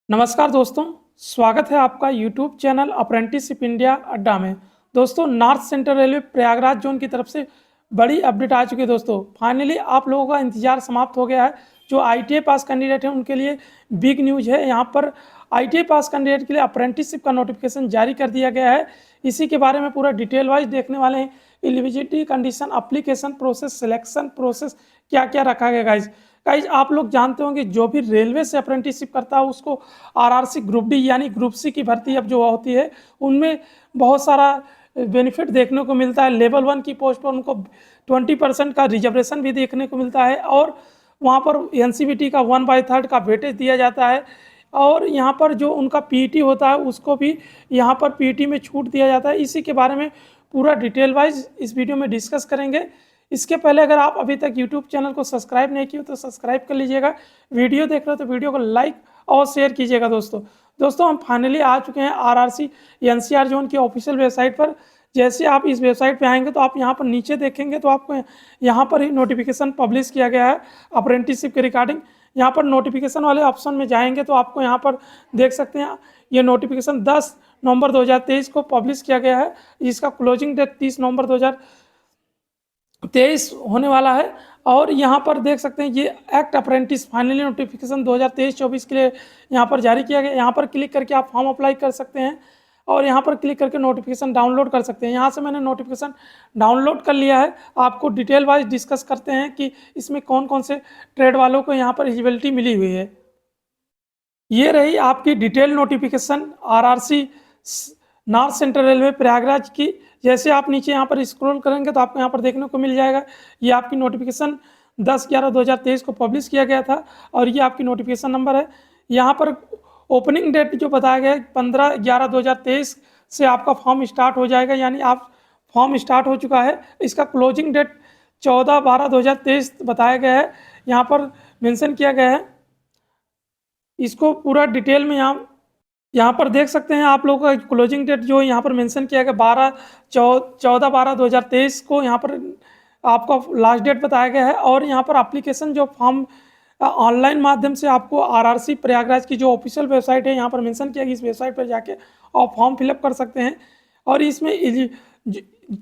नमस्कार दोस्तों, स्वागत है आपका यूट्यूब चैनल अप्रेंटिसशिप इंडिया अड्डा में। दोस्तों, north central railway Prayagraj zone की तरफ से बड़ी अपडेट आ चुकी है। दोस्तों, फाइनली आप लोगों का इंतजार समाप्त हो गया है। जो आईटीआई पास कैंडिडेट हैं उनके लिए बिग न्यूज़ है। यहाँ पर आईटीआई पास कैंडिडेट के लिए अप्रेंटिसशिप का नोटिफिकेशन जारी कर दिया गया है। इसी के बारे में पूरा डिटेल वाइज देखने वाले हैं। Eligibility condition, application process, selection process, क्या क्या रखा गया गाइज। आप लोग जानते होंगे जो भी रेलवे से अप्रेंटिसशिप करता है उसको आरआरसी ग्रुप डी यानी ग्रुप सी की भर्ती अब जो होती है उनमें बहुत सारा बेनिफिट देखने को मिलता है। लेवल 1 की पोस्ट पर उनको 20% का रिजर्वेशन भी देखने को मिलता है और वहाँ पर एनसीवीटी का 1/3 का वेटेज दिया जाता है। और यहाँ पर जो उनका पीईटी होता है उसको भी यहाँ पर पीईटी में छूट दिया जाता है। इसी के बारे में पूरा डिटेल वाइज इस वीडियो में डिस्कस करेंगे। इसके पहले अगर आप अभी तक यूट्यूब चैनल को सब्सक्राइब नहीं किए तो सब्सक्राइब कर लीजिएगा। वीडियो देख रहे हो तो वीडियो को लाइक और शेयर कीजिएगा। दोस्तों हम फाइनली आ चुके हैं आरआरसी एनसीआर जोन की ऑफिशियल वेबसाइट पर। जैसे आप इस वेबसाइट पे आएंगे तो आप यहाँ पर नीचे देखेंगे तो आपको यहाँ पर ही नोटिफिकेशन पब्लिश किया गया है अप्रेंटिसशिप के रिगार्डिंग। यहाँ पर नोटिफिकेशन वाले ऑप्शन में जाएंगे तो आपको यहाँ पर देख सकते हैं ये नोटिफिकेशन 10 नवंबर 2023 को पब्लिश किया गया है। इसका क्लोजिंग डेट 30 नवंबर 2023 होने वाला है। और यहाँ पर देख सकते हैं ये एक्ट अप्रेंटिस फाइनली नोटिफिकेशन 2023-24 के लिए यहाँ पर जारी किया गया। यहाँ पर क्लिक करके आप फॉर्म अप्लाई कर सकते हैं और यहाँ पर क्लिक करके नोटिफिकेशन डाउनलोड कर सकते हैं। यहाँ से मैंने नोटिफिकेशन डाउनलोड कर लिया है। आपको डिटेल वाइज डिस्कस करते हैं कि इसमें कौन कौन से ट्रेड वालों को यहाँ पर एलिजिबिलिटी मिली हुई है। ये रही आपकी detail notification RRC north central railway Prayagraj की। जैसे आप नीचे यहाँ पर स्क्रॉल करेंगे तो आपको यहाँ पर देखने को मिल जाएगा ये आपकी नोटिफिकेशन 10/11/2023 को पब्लिश किया गया था और ये आपकी नोटिफिकेशन नंबर है। यहाँ पर ओपनिंग डेट जो बताया गया है 15/11/2023 से आपका फॉर्म स्टार्ट हो जाएगा, यानी आप फॉर्म स्टार्ट हो चुका है। इसका क्लोजिंग डेट 14/12/2023 बताया गया है, यहाँ पर मेंशन किया गया है। इसको पूरा डिटेल में यहाँ पर देख सकते हैं आप लोगों का क्लोजिंग डेट जो यहाँ पर मेंशन किया गया 14/12/2023 को यहाँ पर आपका लास्ट डेट बताया गया है। और यहाँ पर एप्लीकेशन जो फॉर्म ऑनलाइन माध्यम से आपको आरआरसी प्रयागराज की जो ऑफिशियल वेबसाइट है यहाँ पर मेंशन किया गया, इस वेबसाइट पर जाके आप फॉर्म फिलअप कर सकते हैं। और इसमें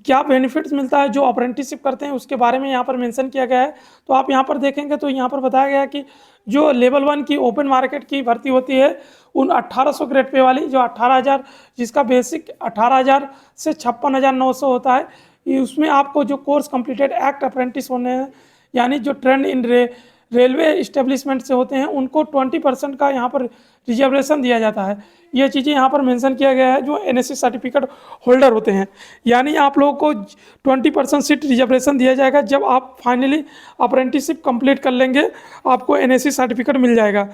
क्या बेनिफिट्स मिलता है जो अप्रेंटिसशिप करते हैं उसके बारे में यहाँ पर मेंशन किया गया है। तो आप यहाँ पर देखेंगे तो यहाँ पर बताया गया है कि जो लेवल 1 की ओपन मार्केट की भर्ती होती है उन 1800 ग्रेड पे वाली जो 18,000 जिसका बेसिक 18,000 से 56,900 होता है, उसमें आपको जो कोर्स कंप्लीटेड एक्ट अप्रेंटिस होने हैं यानी जो ट्रेंड इन रेलवे इस्टेब्लिशमेंट से होते हैं उनको 20% का यहाँ पर रिजर्वेशन दिया जाता है। ये चीज़ें यहाँ पर मेंशन किया गया है जो एनएससी सर्टिफिकेट होल्डर होते हैं, यानी आप लोगों को 20% सीट रिजर्वेशन दिया जाएगा। जब आप फाइनली अप्रेंटिसशिप कंप्लीट कर लेंगे आपको एनएससी सर्टिफिकेट मिल जाएगा।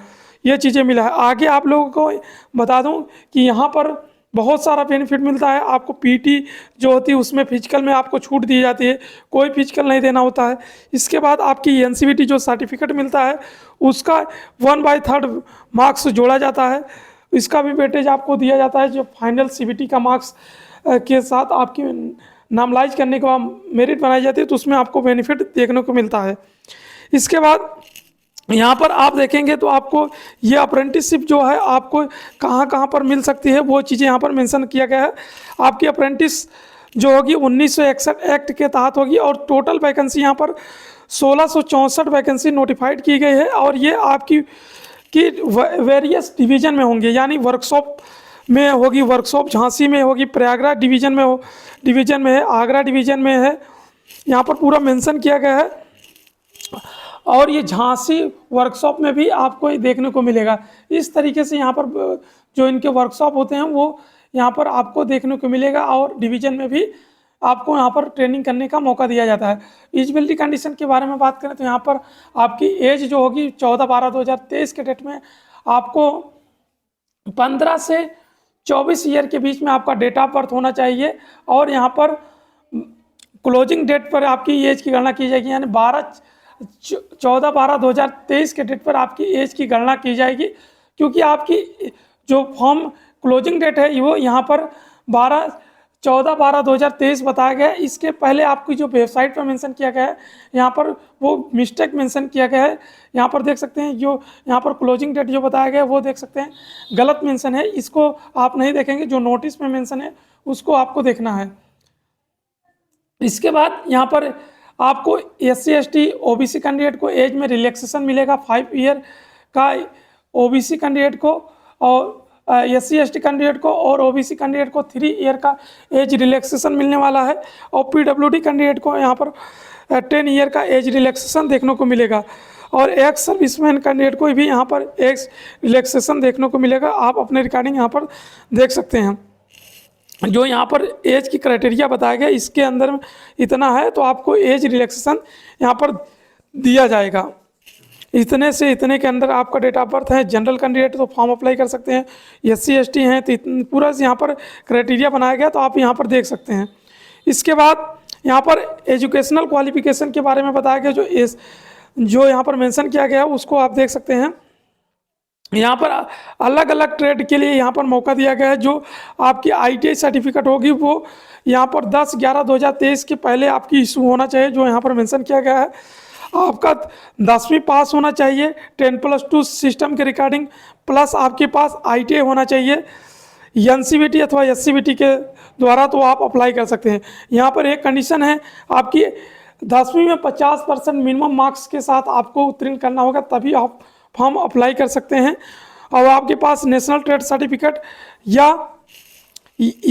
ये चीज़ें मिला है। आगे आप लोगों को बता दूं कि यहाँ पर बहुत सारा बेनिफिट मिलता है। आपको पीटी जो होती है उसमें फिजिकल में आपको छूट दी जाती है, कोई फिजिकल नहीं देना होता है। इसके बाद आपकी एनसीवीटी जो सर्टिफिकेट मिलता है उसका 1/3 मार्क्स जोड़ा जाता है, इसका भी वेटेज आपको दिया जाता है। जो फाइनल सीवीटी का मार्क्स के साथ आपकी नामलाइज करने के बाद मेरिट बनाई जाती है तो उसमें आपको बेनिफिट देखने को मिलता है। इसके बाद यहाँ पर आप देखेंगे तो आपको ये अप्रेंटिसशिप जो है आपको कहाँ कहाँ पर मिल सकती है वो चीज़ें यहाँ पर मेंशन किया गया है। आपकी अप्रेंटिस जो होगी 1961 एक्ट के तहत होगी और टोटल वैकेंसी यहाँ पर 1664 वैकेंसी नोटिफाइड की गई है। और ये आपकी वेरियस डिवीज़न में होंगे, यानी वर्कशॉप में होगी, वर्कशॉप झांसी में होगी, प्रयागराज डिवीज़न में है, आगरा डिवीज़न में है, यहाँ पर पूरा मेंशन किया गया है। और ये झांसी वर्कशॉप में भी आपको देखने को मिलेगा। इस तरीके से यहाँ पर जो इनके वर्कशॉप होते हैं वो यहाँ पर आपको देखने को मिलेगा और डिवीज़न में भी आपको यहाँ पर ट्रेनिंग करने का मौका दिया जाता है। एलिजिबिलिटी कंडीशन के बारे में बात करें तो यहाँ पर आपकी एज जो होगी 14/12/2023 के डेट में आपको 15 से 24 ईयर के बीच में आपका डेट ऑफ बर्थ होना चाहिए। और यहाँ पर क्लोजिंग डेट पर आपकी एज की गणना की जाएगी, यानी 14/12/2023 के डेट पर आपकी एज की गणना की जाएगी, क्योंकि आपकी जो फॉर्म क्लोजिंग डेट है वो यहाँ पर 14/12/2023 बताया गया है। इसके पहले आपकी जो वेबसाइट पर मेंशन किया गया है, यहाँ पर वो मिस्टेक मेंशन किया गया है। यहाँ पर देख सकते हैं, जो यहाँ पर क्लोजिंग डेट जो बताया गया है वो देख सकते हैं गलत मेंशन है। इसको आप नहीं देखेंगे, जो नोटिस में मेंशन है उसको आपको देखना है। इसके बाद यहाँ पर आपको SC ST OBC कैंडिडेट को एज में रिलैक्सेशन मिलेगा 5 ईयर का OBC कैंडिडेट को, और SC ST कैंडिडेट को और OBC कैंडिडेट को 3 ईयर का एज रिलैक्सेशन मिलने वाला है। और PWD कैंडिडेट को यहाँ पर 10 ईयर का एज रिलैक्सेशन देखने को मिलेगा। और एक्स सर्विसमैन कैंडिडेट को भी यहाँ पर एज रिलैक्सेशन देखने को मिलेगा। आप अपने रिकॉर्डिंग यहाँ पर देख सकते हैं। जो यहाँ पर एज की क्राइटेरिया बताया गया इसके अंदर में इतना है, तो आपको एज रिलैक्सेशन यहाँ पर दिया जाएगा। इतने से इतने के अंदर आपका डेट ऑफ बर्थ है। जनरल कैंडिडेट तो फॉर्म अप्लाई कर सकते हैं, SC ST हैं तो पूरा यहाँ पर क्राइटेरिया बनाया गया, तो आप यहाँ पर देख सकते हैं। इसके बाद यहाँ पर एजुकेशनल क्वालिफिकेशन के बारे में बताया गया, जो यहाँ पर मेंशन किया गया है उसको आप देख सकते हैं। यहाँ पर अलग अलग ट्रेड के लिए यहाँ पर मौका दिया गया है। जो आपकी ITI सर्टिफिकेट होगी वो यहाँ पर 10/11/2023 के पहले आपकी इशू होना चाहिए, जो यहाँ पर मेंशन किया गया है। आपका 10वीं पास होना चाहिए 10+2 सिस्टम के रिगार्डिंग, प्लस आपके पास ITI होना चाहिए NCVT अथवा SCVT के द्वारा, तो आप अप्लाई कर सकते हैं। यहाँ पर एक कंडीशन है, आपकी 10वीं में 50% मिनिमम मार्क्स के साथ आपको उत्तीर्ण करना होगा, तभी आप फॉर्म अप्लाई कर सकते हैं। और आपके पास नेशनल ट्रेड सर्टिफिकेट या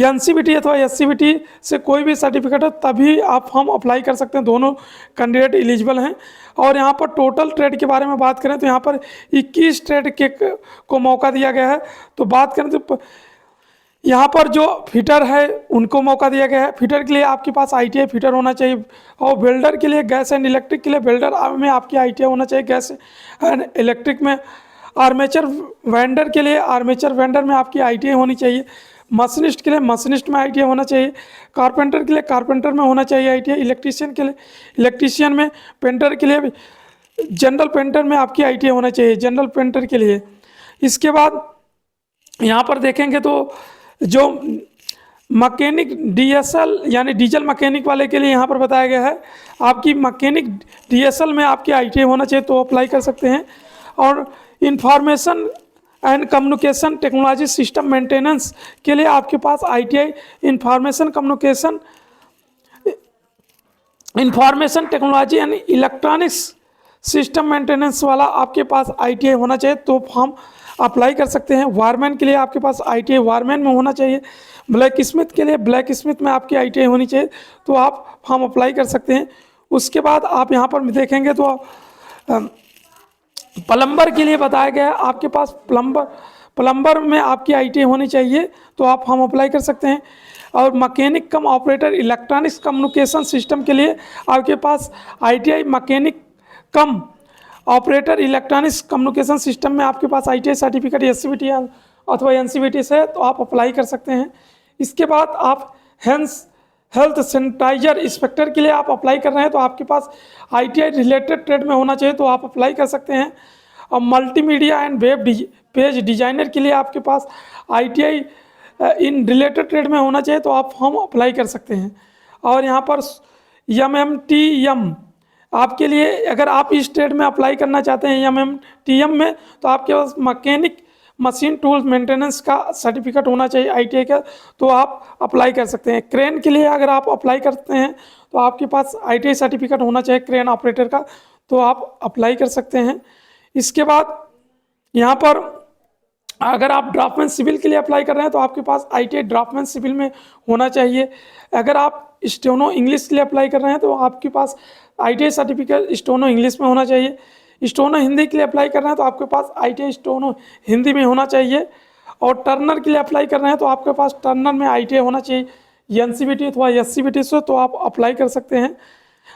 NCVT अथवा SCVT से कोई भी सर्टिफिकेट है तभी आप फॉर्म अप्लाई कर सकते हैं। दोनों कैंडिडेट एलिजिबल हैं। और यहाँ पर टोटल ट्रेड के बारे में बात करें तो यहाँ पर 21 ट्रेड को मौका दिया गया है। तो बात करें तो यहाँ पर जो फिटर है उनको मौका दिया गया है। फिटर के लिए आपके पास ITI फिटर होना चाहिए, और वेल्डर के लिए गैस एंड इलेक्ट्रिक के लिए वेल्डर में आपकी ITI होना चाहिए गैस एंड इलेक्ट्रिक में। आर्मेचर वेंडर के लिए आर्मेचर वेंडर में आपकी ITI होनी चाहिए। मशीनिस्ट के लिए मशीनिस्ट में ITI होना चाहिए। कारपेंटर के लिए कारपेंटर में होना चाहिए ITI। इलेक्ट्रीशियन के लिए इलेक्ट्रीशियन में। पेंटर के लिए जनरल पेंटर में आपकी ITI होना चाहिए, जनरल पेंटर के लिए। इसके बाद यहाँ पर देखेंगे तो जो मैकेनिक DSL यानी डीजल मैकेनिक वाले के लिए यहाँ पर बताया गया है, आपकी मैकेनिक DSL में आपकी ITI होना चाहिए, तो अप्लाई कर सकते हैं। और information and communication technology system maintenance के लिए आपके पास ITI information technology and electronics system maintenance वाला आपके पास ITI होना चाहिए, तो फॉर्म अप्लाई कर सकते हैं। वायरमैन के लिए आपके पास ITI वायरमैन में होना चाहिए। ब्लैक स्मिथ के लिए ब्लैक स्मिथ में आपकी ITI होनी चाहिए, तो आप फॉर्म अप्लाई कर सकते हैं। उसके बाद आप यहाँ पर देखेंगे तो प्लम्बर के लिए बताया गया है, आपके पास प्लम्बर में आपकी ITI होनी चाहिए, तो आप फॉर्म अप्लाई कर सकते हैं। और मैकेनिक कम ऑपरेटर इलेक्ट्रॉनिक्स कम्युनिकेशन सिस्टम के लिए आपके पास ITI मैकेनिक कम ऑपरेटर इलेक्ट्रॉनिक्स कम्युनिकेशन सिस्टम में आपके पास ITI सर्टिफिकेट SCVT अथवा NCVT से, तो आप अप्लाई कर सकते हैं। इसके बाद आप हेल्थ सैनिटाइजर इंस्पेक्टर के लिए आप अप्लाई कर रहे हैं, तो आपके पास ITI रिलेटेड ट्रेड में होना चाहिए, तो आप अप्लाई कर सकते हैं। और multimedia and web page designer के लिए आपके पास ITI इन रिलेटेड ट्रेड में होना चाहिए, तो आप फॉर्म अप्लाई कर सकते हैं। और यहाँ पर MMTM आपके लिए, अगर आप इस ट्रेड में अप्लाई करना चाहते हैं MMTM में, तो आपके पास मैकेनिक मशीन टूल्स मेंटेनेंस का सर्टिफिकेट होना चाहिए ITI का, तो आप अप्लाई कर सकते हैं। क्रेन के लिए अगर आप अप्लाई करते हैं तो आपके पास ITI सर्टिफिकेट होना चाहिए क्रेन ऑपरेटर का, तो आप अप्लाई कर सकते हैं। इसके बाद यहाँ पर अगर आप ड्राफ्टमैन सिविल के लिए अप्लाई कर रहे हैं तो आपके पास ITI ड्राफ्टमैन सिविल में होना चाहिए। अगर आप स्टेनो इंग्लिश के लिए अप्लाई कर रहे हैं तो आपके पास ITI सर्टिफिकेट स्टेनो इंग्लिश में होना चाहिए। स्टेनो हिंदी के लिए अप्लाई कर रहे हैं तो आपके पास ITI स्टेनो हिंदी में होना चाहिए। और टर्नर के लिए अप्लाई कर रहे हैं तो आपके पास टर्नर में ITI होना चाहिए NCVT अथवा SCVT से, तो आप अप्लाई कर सकते हैं।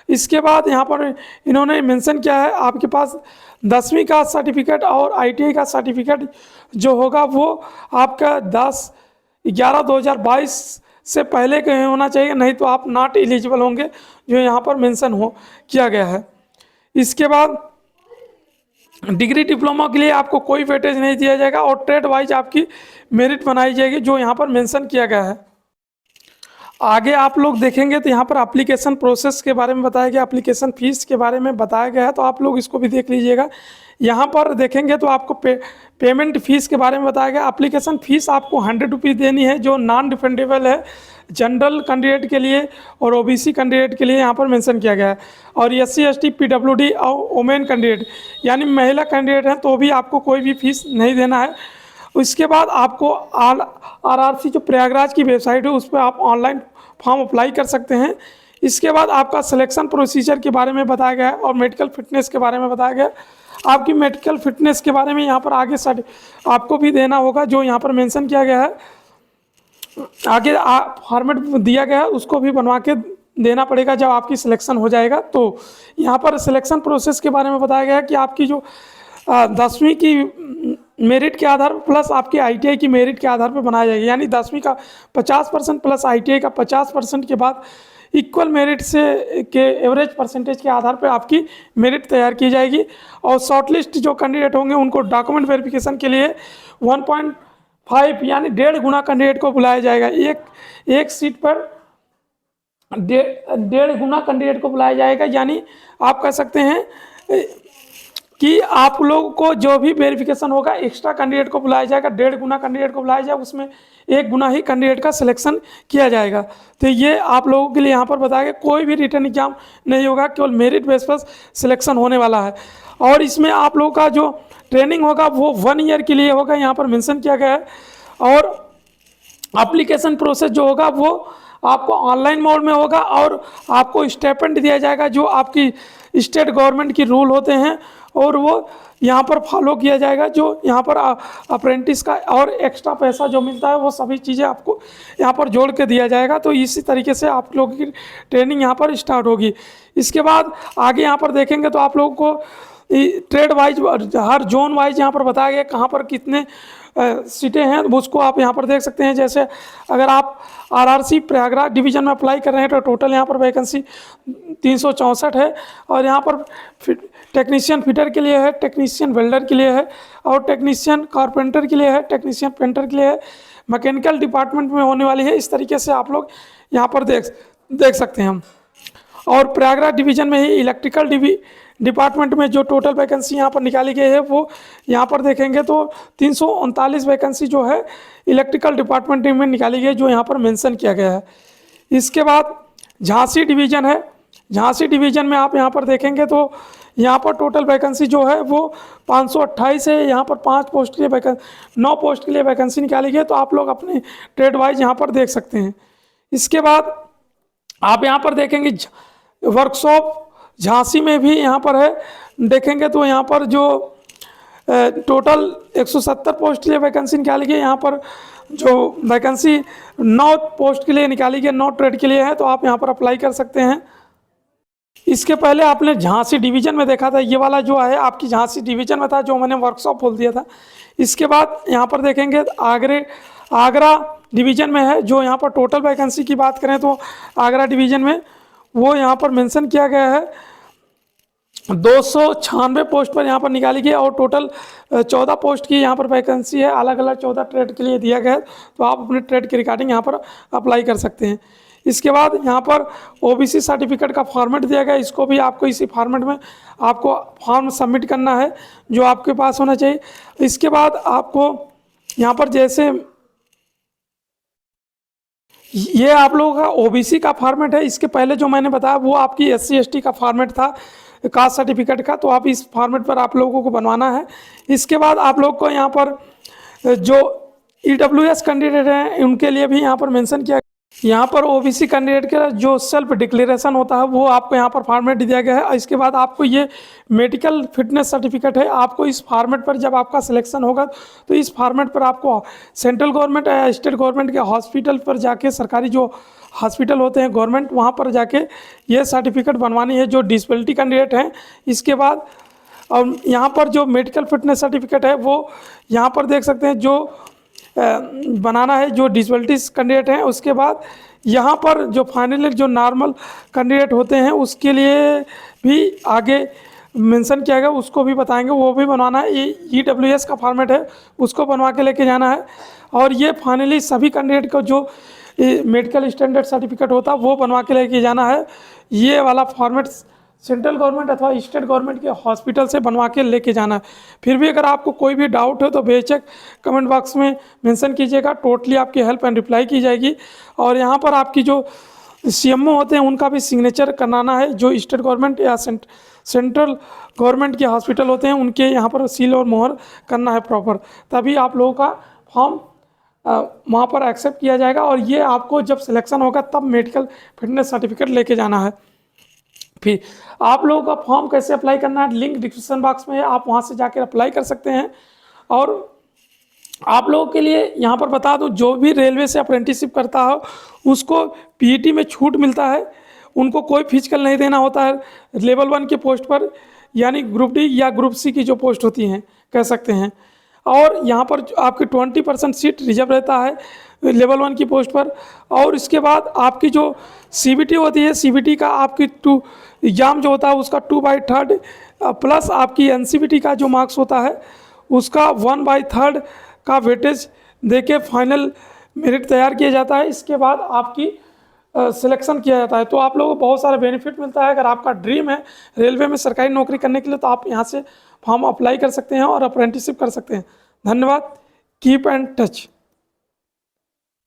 इसके बाद यहाँ पर इन्होंने मेंशन किया है, आपके पास 10वीं का सर्टिफिकेट और ITI का सर्टिफिकेट जो होगा वो आपका 10/11/2022 से पहले के होना चाहिए, नहीं तो आप नॉट एलिजिबल होंगे, जो यहाँ पर मेंशन किया गया है। इसके बाद डिग्री डिप्लोमा के लिए आपको कोई वेटेज नहीं दिया जाएगा और ट्रेड वाइज आपकी मेरिट बनाई जाएगी, जो यहाँ पर मेंशन किया गया है। आगे आप लोग देखेंगे तो यहाँ पर एप्लीकेशन प्रोसेस के बारे में बताया गया, एप्लीकेशन फ़ीस के बारे में बताया गया है, तो आप लोग इसको भी देख लीजिएगा। यहाँ पर देखेंगे तो आपको पेमेंट फ़ीस के बारे में बताया गया। एप्लीकेशन फ़ीस आपको 100 रुपीज़ देनी है, जो नॉन रिफंडेबल है जनरल कैंडिडेट के लिए और ओबीसी कैंडिडेट के लिए यहाँ पर मेंशन किया गया है। और SC ST PWD और वोमेन कैंडिडेट यानी महिला कैंडिडेट हैं तो भी आपको कोई भी फीस नहीं देना है। उसके बाद आपको RRC जो प्रयागराज की वेबसाइट है उस पर आप ऑनलाइन फॉर्म अप्लाई कर सकते हैं। इसके बाद आपका सिलेक्शन प्रोसीजर के बारे में बताया गया है और मेडिकल फिटनेस के बारे में बताया गया है। आपकी मेडिकल फिटनेस के बारे में यहाँ पर आगे आपको भी देना होगा, जो यहाँ पर मेंशन किया गया है। आगे फॉर्मेट दिया गया है उसको भी बनवा के देना पड़ेगा जब आपकी सिलेक्शन हो जाएगा। तो यहाँ पर सिलेक्शन प्रोसेस के बारे में बताया गया है कि आपकी जो 10वीं की मेरिट के आधार पर प्लस आपके ITI की मेरिट के आधार पर बनाया जाएगा, यानी 10वीं का 50% प्लस ITI का 50% के बाद इक्वल मेरिट से के एवरेज परसेंटेज के आधार पर आपकी मेरिट तैयार की जाएगी। और शॉर्टलिस्ट जो कैंडिडेट होंगे उनको डॉक्यूमेंट वेरिफिकेशन के लिए 1.5 यानी 1.5 गुना कैंडिडेट को बुलाया जाएगा। एक सीट पर 1.5 गुना कैंडिडेट को बुलाया जाएगा, यानी आप कह सकते हैं कि आप लोगों को जो भी वेरिफिकेशन होगा एक्स्ट्रा कैंडिडेट को बुलाया जाएगा, 1.5 गुना कैंडिडेट को बुलाया जाएगा, उसमें 1 गुना ही कैंडिडेट का सिलेक्शन किया जाएगा। तो ये आप लोगों के लिए यहाँ पर बताया गया, कोई भी रिटर्न एग्जाम नहीं होगा, केवल मेरिट बेस पर सिलेक्शन होने वाला है। और इसमें आप लोगों का जो ट्रेनिंग होगा वो 1 ईयर के लिए होगा, यहाँ पर मेंशन किया गया है। और एप्लीकेशन प्रोसेस जो होगा वो आपको ऑनलाइन मोड में होगा और आपको स्टाइपेंड दिया जाएगा, जो आपकी स्टेट गवर्नमेंट की रूल होते हैं और वो यहाँ पर फॉलो किया जाएगा। जो यहाँ पर अप्रेंटिस का और एक्स्ट्रा पैसा जो मिलता है वो सभी चीज़ें आपको यहाँ पर जोड़ के दिया जाएगा। तो इसी तरीके से आप लोगों की ट्रेनिंग यहाँ पर स्टार्ट होगी। इसके बाद आगे यहाँ पर देखेंगे तो आप लोगों को ट्रेड वाइज हर जोन वाइज यहाँ पर बताया गया कहाँ पर कितने सीटें हैं, उसको आप यहाँ पर देख सकते हैं। जैसे अगर आप RRC प्रयागराज डिवीज़न में अप्लाई कर रहे हैं तो टोटल यहाँ पर वैकेंसी 364 है। और यहाँ पर टेक्नीशियन फिटर के लिए है, टेक्नीशियन वेल्डर के लिए है, और टेक्नीशियन कारपेंटर के लिए है, टेक्नीशियन पेंटर के लिए है, मैकेनिकल डिपार्टमेंट में होने वाली है। इस तरीके से आप लोग यहाँ पर देख सकते हैं। और प्रयागराज डिवीज़न में ही इलेक्ट्रिकल डिपार्टमेंट में जो टोटल वैकेंसी यहाँ पर निकाली गई है वो यहाँ पर देखेंगे तो 339 वैकेंसी जो है इलेक्ट्रिकल डिपार्टमेंट में निकाली गई, जो यहाँ पर मेंशन किया गया है। इसके बाद झांसी डिवीज़न है, झांसी डिवीज़न में आप यहाँ पर देखेंगे तो यहाँ पर टोटल वैकेंसी जो है वो 528 है। यहाँ पर 9 पोस्ट के लिए वैकेंसी निकाली गई, तो आप लोग अपने ट्रेड वाइज यहाँ पर देख सकते हैं। इसके बाद आप यहाँ पर देखेंगे वर्कशॉप झांसी में भी यहाँ पर है, देखेंगे तो यहाँ पर जो टोटल 170 पोस्ट के लिए वैकेंसी निकाली गई, यहाँ पर जो वैकेंसी 9 पोस्ट के लिए निकाली गई, 9 ट्रेड के लिए है, तो आप यहाँ पर अप्लाई कर सकते हैं। इसके पहले आपने झांसी डिवीज़न में देखा था, ये वाला जो है आपकी झांसी डिवीज़न में था, जो मैंने वर्कशॉप बोल दिया था। इसके बाद यहाँ पर देखेंगे आगरा डिवीज़न में है, जो यहाँ पर टोटल वैकेंसी की बात करें तो आगरा डिवीज़न में वो यहाँ पर मेंशन किया गया है 296 पोस्ट पर यहाँ पर निकाली गई, और टोटल 14 पोस्ट की यहाँ पर वैकेंसी है, अलग अलग 14 ट्रेड के लिए दिया गया है। तो आप अपने ट्रेड के रिगार्डिंग यहाँ पर अप्लाई कर सकते हैं। इसके बाद यहाँ पर OBC सर्टिफिकेट का फॉर्मेट दिया गया, इसको भी आपको इसी फॉर्मेट में आपको फॉर्म सबमिट करना है, जो आपके पास होना चाहिए। इसके बाद आपको यहाँ पर जैसे ये आप लोगों का OBC का फॉर्मेट है, इसके पहले जो मैंने बताया वो आपकी SC ST का फॉर्मेट था कास्ट सर्टिफिकेट का, तो आप इस फॉर्मेट पर आप लोगों को बनवाना है। इसके बाद आप लोग को यहाँ पर जो EWS कैंडिडेट हैं उनके लिए भी यहाँ पर मेंशन किया, यहाँ पर OBC कैंडिडेट का जो सेल्फ डिक्लेरेशन होता है वो आपको यहाँ पर फॉर्मेट दिया गया है। इसके बाद आपको ये मेडिकल फिटनेस सर्टिफिकेट है, आपको इस फॉर्मेट पर जब आपका सिलेक्शन होगा तो इस फॉर्मेट पर आपको सेंट्रल गवर्नमेंट या स्टेट गवर्नमेंट के हॉस्पिटल पर जाके, सरकारी जो हॉस्पिटल होते हैं गवर्नमेंट, वहाँ पर जाके ये सर्टिफिकेट बनवानी है जो डिसेबिलिटी कैंडिडेट हैं। इसके बाद और यहाँ पर जो मेडिकल फिटनेस सर्टिफिकेट है वो यहाँ पर देख सकते हैं जो बनाना है जो डिसेबिलिटीज कैंडिडेट हैं। उसके बाद यहाँ पर जो फाइनली जो नॉर्मल कैंडिडेट होते हैं उसके लिए भी आगे मेंशन किया गया, उसको भी बताएंगे, वो भी बनवाना है। ये EWS का फॉर्मेट है, उसको बनवा के लेके जाना है। और ये फाइनली सभी कैंडिडेट को जो मेडिकल स्टैंडर्ड सर्टिफिकेट होता है वो बनवा के लेके जाना है। ये वाला फॉर्मेट सेंट्रल गवर्नमेंट अथवा स्टेट गवर्नमेंट के हॉस्पिटल से बनवा के लेके जाना है। फिर भी अगर आपको कोई भी डाउट हो तो बेशक कमेंट बॉक्स में मेंशन कीजिएगा, टोटली आपकी हेल्प एंड रिप्लाई की जाएगी। और यहाँ पर आपकी जो सीएमओ होते हैं उनका भी सिग्नेचर कराना है, जो स्टेट गवर्नमेंट या सेंट्रल गवर्नमेंट के हॉस्पिटल होते हैं उनके यहाँ पर सील और मोहर करना है प्रॉपर, तभी आप लोगों का फॉर्म वहाँ पर एक्सेप्ट किया जाएगा। और ये आपको जब सिलेक्शन होगा तब मेडिकल फिटनेस सर्टिफिकेट लेके जाना है। फिर आप लोगों का फॉर्म कैसे अप्लाई करना है, लिंक डिस्क्रिप्शन बॉक्स में है, आप वहाँ से जाकर अप्लाई कर सकते हैं। और आप लोगों के लिए यहाँ पर बता दूँ, जो भी रेलवे से अप्रेंटिसशिप करता हो उसको पीईटी में छूट मिलता है, उनको कोई फिजिकल नहीं देना होता है लेवल 1 की पोस्ट पर, यानी ग्रुप डी या ग्रुप सी की जो पोस्ट होती हैं कह सकते हैं। और यहाँ पर आपकी 20% सीट रिजर्व रहता है लेवल 1 की पोस्ट पर। और इसके बाद आपकी जो सीबीटी होती है, सीबीटी का आपकी 2 एग्ज़ाम जो होता है उसका 2/3 प्लस आपकी एनसीबीटी का जो मार्क्स होता है उसका 1/3 का वेटेज देके फाइनल मेरिट तैयार किया जाता है। इसके बाद आपकी सिलेक्शन किया जाता है। तो आप लोगों को बहुत सारा बेनिफिट मिलता है। अगर आपका ड्रीम है रेलवे में सरकारी नौकरी करने के लिए तो आप यहाँ से फॉर्म अप्लाई कर सकते हैं और अप्रेंटिसशिप कर सकते हैं। धन्यवाद। Keep and touch.